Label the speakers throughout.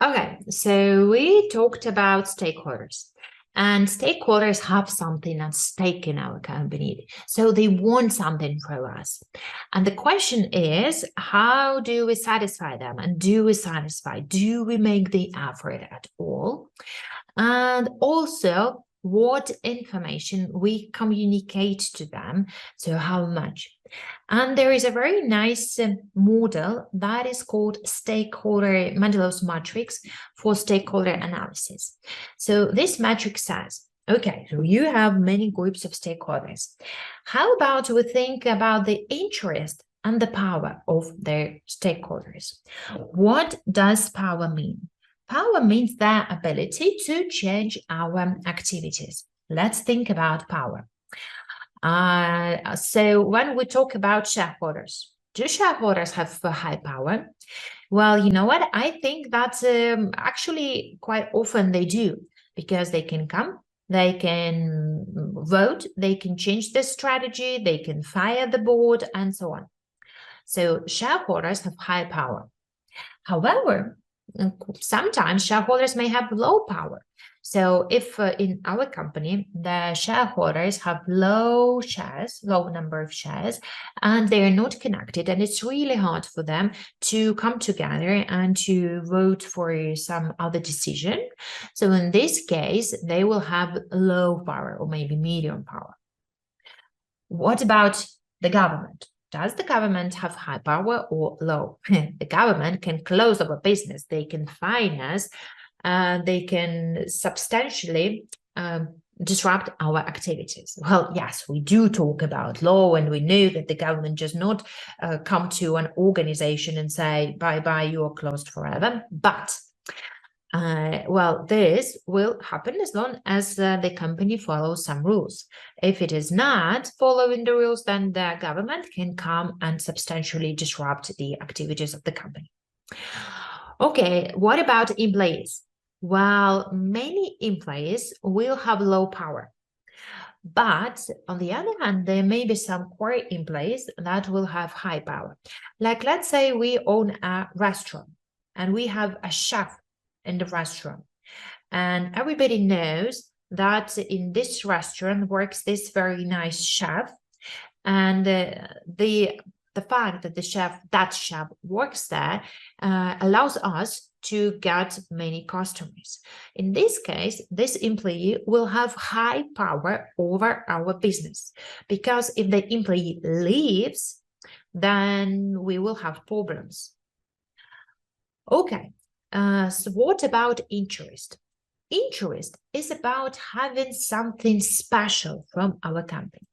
Speaker 1: Okay, so we talked about stakeholders, and stakeholders have something at stake in our company. So they want something from us. And the question is, how do we satisfy them? And do we satisfy? Do we make the effort at all? And also, what information we communicate to them, so how much. And there is a very nice model that is called Stakeholder Mendelow's Matrix for stakeholder analysis. So this matrix says, okay, so you have many groups of stakeholders. How about we think about the interest and the power of their stakeholders? What does power mean? Power means their ability to change our activities. Let's think about power. So when we talk about shareholders, do shareholders have high power? Well, you know what? I think that actually quite often they do, because they can come, they can vote, they can change the strategy, they can fire the board, and so on. So shareholders have high power. However, sometimes shareholders may have low power. So if in our company, the shareholders have low shares, low number of shares, and they're not connected, and it's really hard for them to come together and to vote for some other decision. So in this case, they will have low power or maybe medium power. What about the government? Does the government have high power or low? The government can close our business, they can fine us, they can substantially disrupt our activities. Well, yes, we do talk about law, and we know that the government does not come to an organization and say, bye-bye, you're closed forever. But well, this will happen as long as the company follows some rules. If it is not following the rules, then the government can come and substantially disrupt the activities of the company. Okay, what about employees? Well, many employees will have low power. But on the other hand, there may be some core employees that will have high power. Like, let's say we own a restaurant and we have a chef in the restaurant. And everybody knows that in this restaurant works this very nice chef. And the fact that that chef works there allows us to get many customers. In this case, this employee will have high power over our business, because if the employee leaves, then we will have problems. Okay, so what about interest? Interest is about having something special from our company.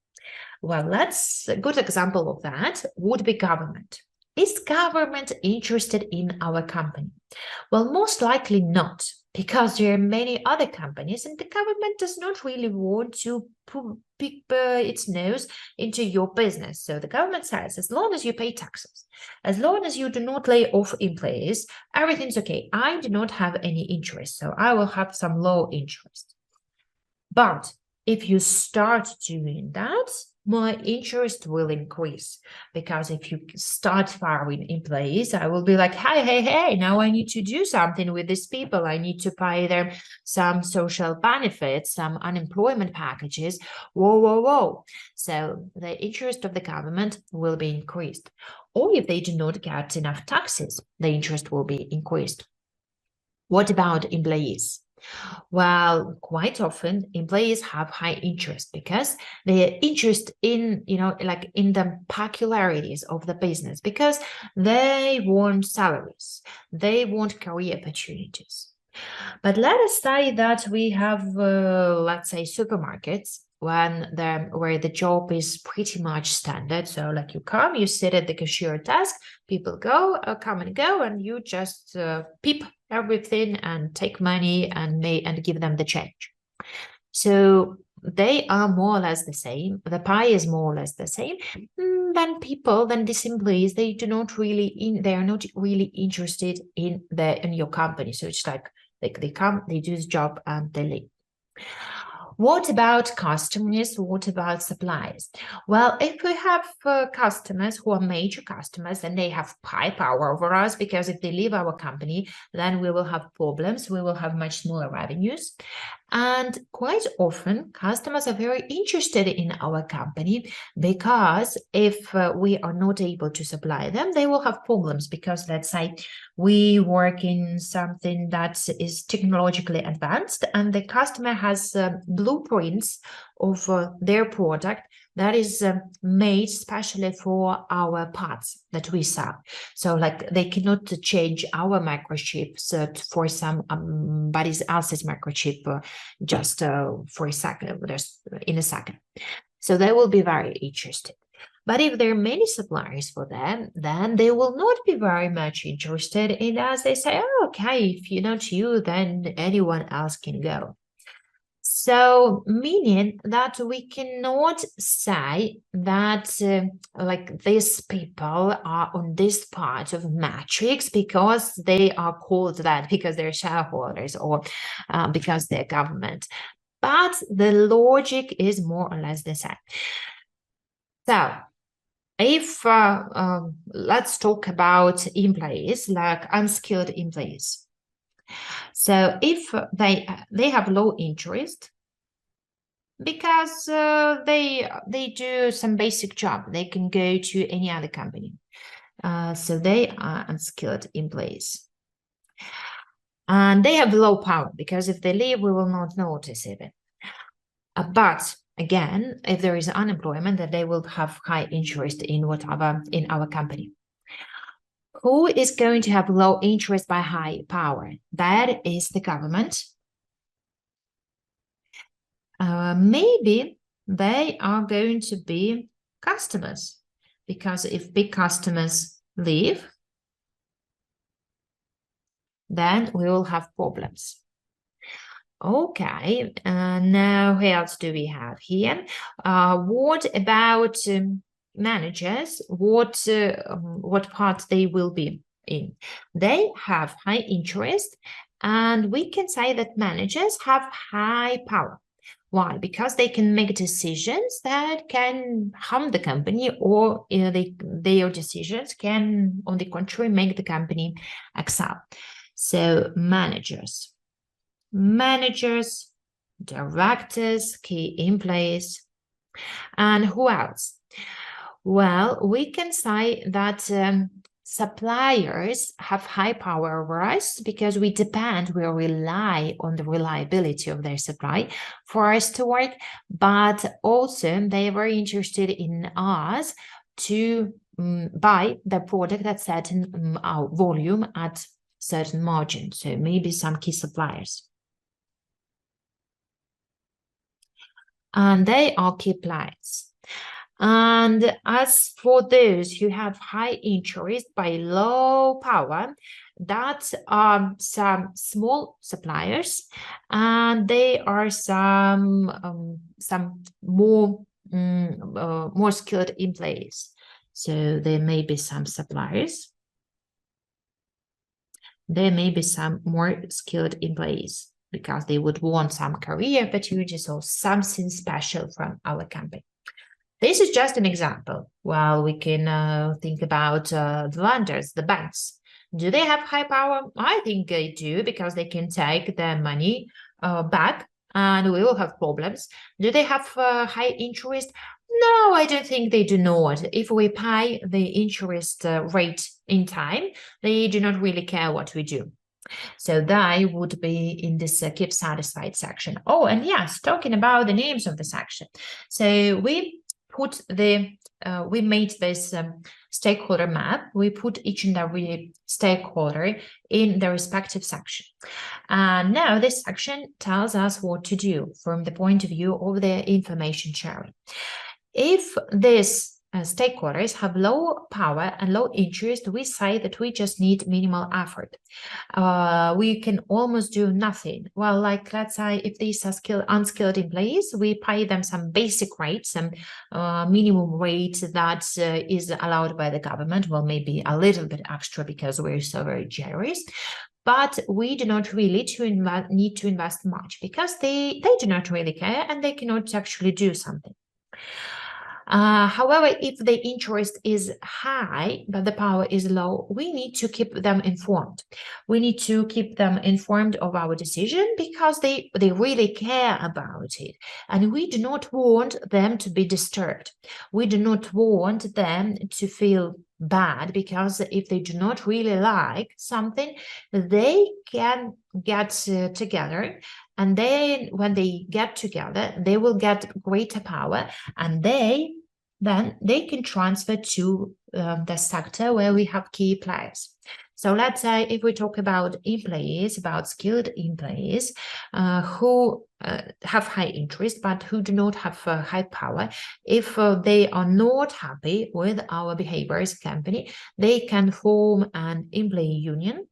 Speaker 1: Well, a good example of that would be government. Is government interested in our company? Well, most likely not, because there are many other companies and the government does not really want to peek its nose into your business. So the government says, as long as you pay taxes, as long as you do not lay off employees, everything's okay. I do not have any interest, so I will have some low interest. But if you start doing that, my interest will increase, because if you start firing employees, I will be like, hey, now I need to do something with these people. I need to pay them some social benefits, some unemployment packages. Whoa. So the interest of the government will be increased. Or if they do not get enough taxes, the interest will be increased. What about employees? Well, quite often employees have high interest because they're interested in, like in the peculiarities of the business, because they want salaries, they want career opportunities. But let us say that we have, let's say, supermarkets where the job is pretty much standard. So like you come, you sit at the cashier desk, people come and go, and you just peep everything and take money and give them the change. So they are more or less the same. The pie is more or less the same. Then these employees, they are not really interested in your company. So it's like they come, they do the job, and they leave. What about customers? What about suppliers? Well, if we have customers who are major customers and they have high power over us, because if they leave our company, then we will have problems. We will have much smaller revenues. And quite often, customers are very interested in our company because if we are not able to supply them, they will have problems because, let's say, we work in something that is technologically advanced and the customer has blueprints of their product that is made specially for our parts that we sell. So like they cannot change our microchips for somebody else's microchip just for a second, just in a second. So they will be very interested. But if there are many suppliers for them, then they will not be very much interested in us. They say, oh, okay, if you're not you, then anyone else can go. So meaning that we cannot say that like these people are on this part of matrix because they are called that because they're shareholders or because they're government. But the logic is more or less the same. So if let's talk about employees, like unskilled employees. So if they have low interest because they do some basic job, they can go to any other company. So they are unskilled employees. And they have low power because if they leave, we will not notice it. But again, if there is unemployment, then they will have high interest in whatever in our company. Who is going to have low interest by high power? That is the government. Maybe they are going to be customers, because if big customers leave, then we will have problems. Okay, now who else do we have here? What about managers? What part they will be in? They have high interest, and we can say that managers have high power. Why? Because they can make decisions that can harm the company, or their decisions can, on the contrary, make the company excel. So managers, directors, key employees, and who else? Well, we can say that suppliers have high power over us because we rely on the reliability of their supply for us to work, but also they are very interested in us to buy the product at certain volume at certain margin. So maybe some key suppliers. And they are key clients. And as for those who have high interest by low power, that are some small suppliers, and they are some more skilled employees. So there may be some suppliers. There may be some more skilled employees because they would want some career opportunities or something special from our company. This is just an example. Well, we can think about the lenders, the banks. Do they have high power? I think they do, because they can take their money back and we will have problems. Do they have high interest? No, I don't think they do not. If we pay the interest rate in time, they do not really care what we do. So they would be in this keep satisfied section. Oh, and yes, talking about the names of the section. So we put we made this stakeholder map. We put each and every stakeholder in the respective section. And now this section tells us what to do from the point of view of the information sharing. If these stakeholders have low power and low interest, we say that we just need minimal effort. We can almost do nothing. Well, like let's say if these are unskilled employees, we pay them some basic rate, some minimum rate that is allowed by the government. Well, maybe a little bit extra because we're so very generous. but we do not really need to invest much because they do not really care and they cannot actually do something. However, if the interest is high, but the power is low, we need to keep them informed. We need to keep them informed of our decision because they really care about it. And we do not want them to be disturbed. We do not want them to feel bad because if they do not really like something, they can get together, and then when they get together, they will get greater power, and then they can transfer to the sector where we have key players. So let's say if we talk about employees, about skilled employees who have high interest but who do not have high power, if they are not happy with our behavior as a company, they can form an employee union.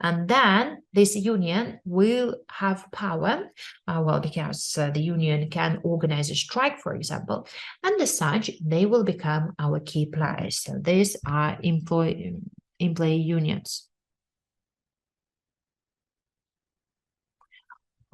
Speaker 1: And then this union will have power, well, because the union can organize a strike, for example, and as such, they will become our key players. So these are employee unions.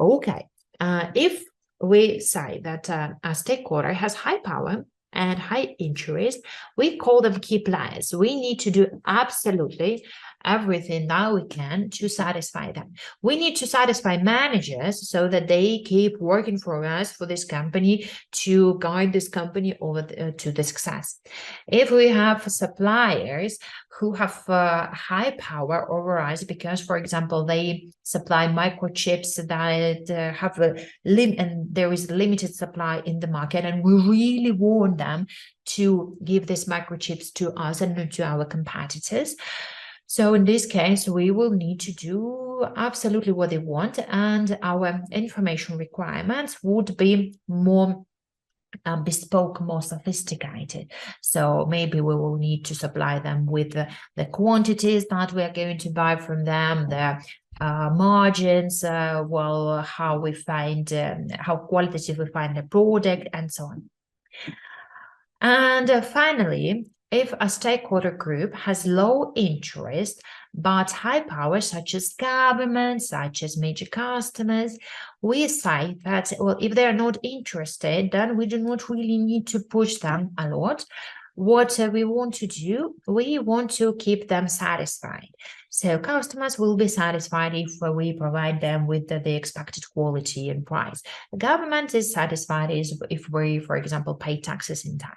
Speaker 1: Okay, if we say that a stakeholder has high power and high interest, we call them key players. We need to do absolutely everything that we can to satisfy them. We need to satisfy managers so that they keep working for us, for this company, to guide this company over to the success. If we have suppliers who have high power over us because, for example, they supply microchips that have a and there is limited supply in the market, and we really want them to give these microchips to us and not to our competitors. So in this case, we will need to do absolutely what they want, and our information requirements would be more bespoke, more sophisticated. So maybe we will need to supply them with the quantities that we are going to buy from them, the margins, well, how we find, how qualitative we find the product, and so on. And finally, if a stakeholder group has low interest but high power, such as government, such as major customers, we say that, well, if they are not interested, then we do not really need to push them a lot. What we want to do, we want to keep them satisfied. So customers will be satisfied if we provide them with the expected quality and price. The government is satisfied if we, for example, pay taxes in time.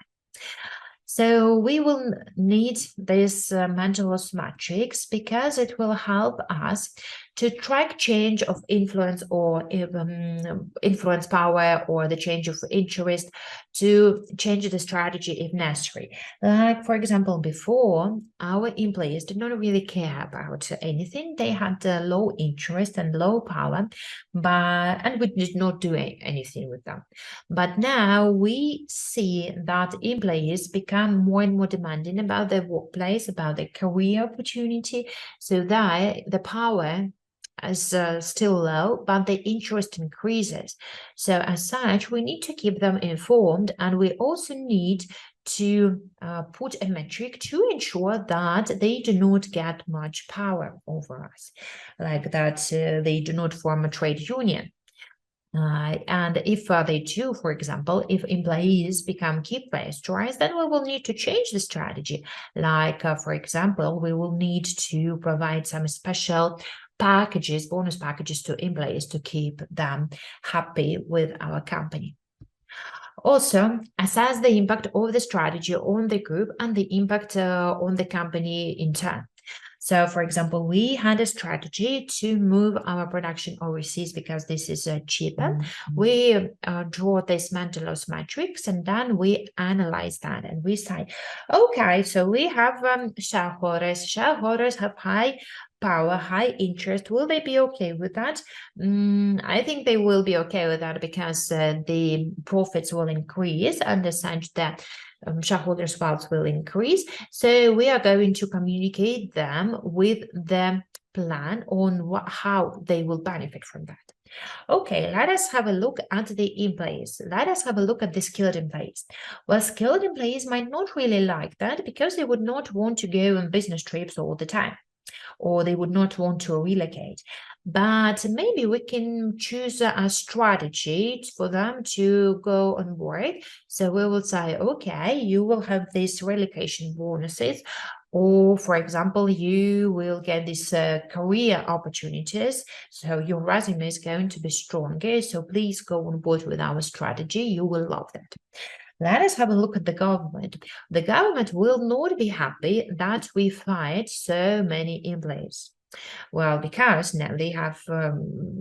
Speaker 1: So we will need this Mendelow Matrix because it will help us to track change of influence or influence power or the change of interest, to change the strategy if necessary. Like, for example, before, our employees did not really care about anything. They had low interest and low power, and we did not do anything with them. But now we see that employees become more and more demanding about their workplace, about their career opportunity, so that the power is still low, but the interest increases. So as such, we need to keep them informed, and we also need to put a metric to ensure that they do not get much power over us, like that they do not form a trade union. And if they do, for example, if employees become key players to us, then we will need to change the strategy. Like, for example, we will need to provide some special packages, bonus packages to employees to keep them happy with our company. Also, assess the impact of the strategy on the group and the impact on the company in turn. So, for example, we had a strategy to move our production overseas because this is cheaper. We draw this Mendelow Matrix, and then we analyze that, and we say, okay, so we have shareholders. Shareholders have high power, high interest. Will they be okay with that? I think they will be okay with that because the profits will increase, and as such that shareholders' wealth will increase. So we are going to communicate them with the plan on how they will benefit from that. Okay, let us have a look at the employees. Let us have a look at the skilled employees. Well, skilled employees might not really like that because they would not want to go on business trips all the time. or they would not want to relocate. But maybe we can choose a strategy for them to go on board. So we will say, okay, you will have these relocation bonuses, or for example, you will get these career opportunities. So your resume is going to be stronger. So please go on board with our strategy. You will love that. Let us have a look at the government. The government will not be happy that we fired so many employees. Well, because now they have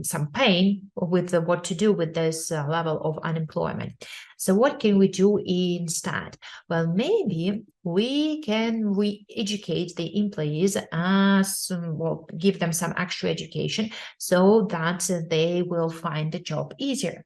Speaker 1: some pain with what to do with this level of unemployment. So what can we do instead? Well, maybe we can re-educate the employees as well, give them some extra education so that they will find the job easier.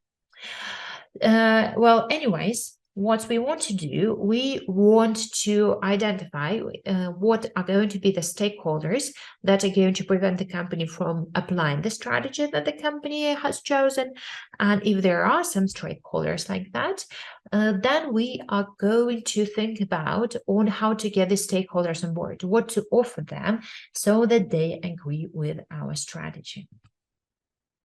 Speaker 1: Well, anyways, what we want to do, we want to identify what are going to be the stakeholders that are going to prevent the company from applying the strategy that the company has chosen. And if there are some stakeholders like that, then we are going to think about on how to get the stakeholders on board, what to offer them so that they agree with our strategy.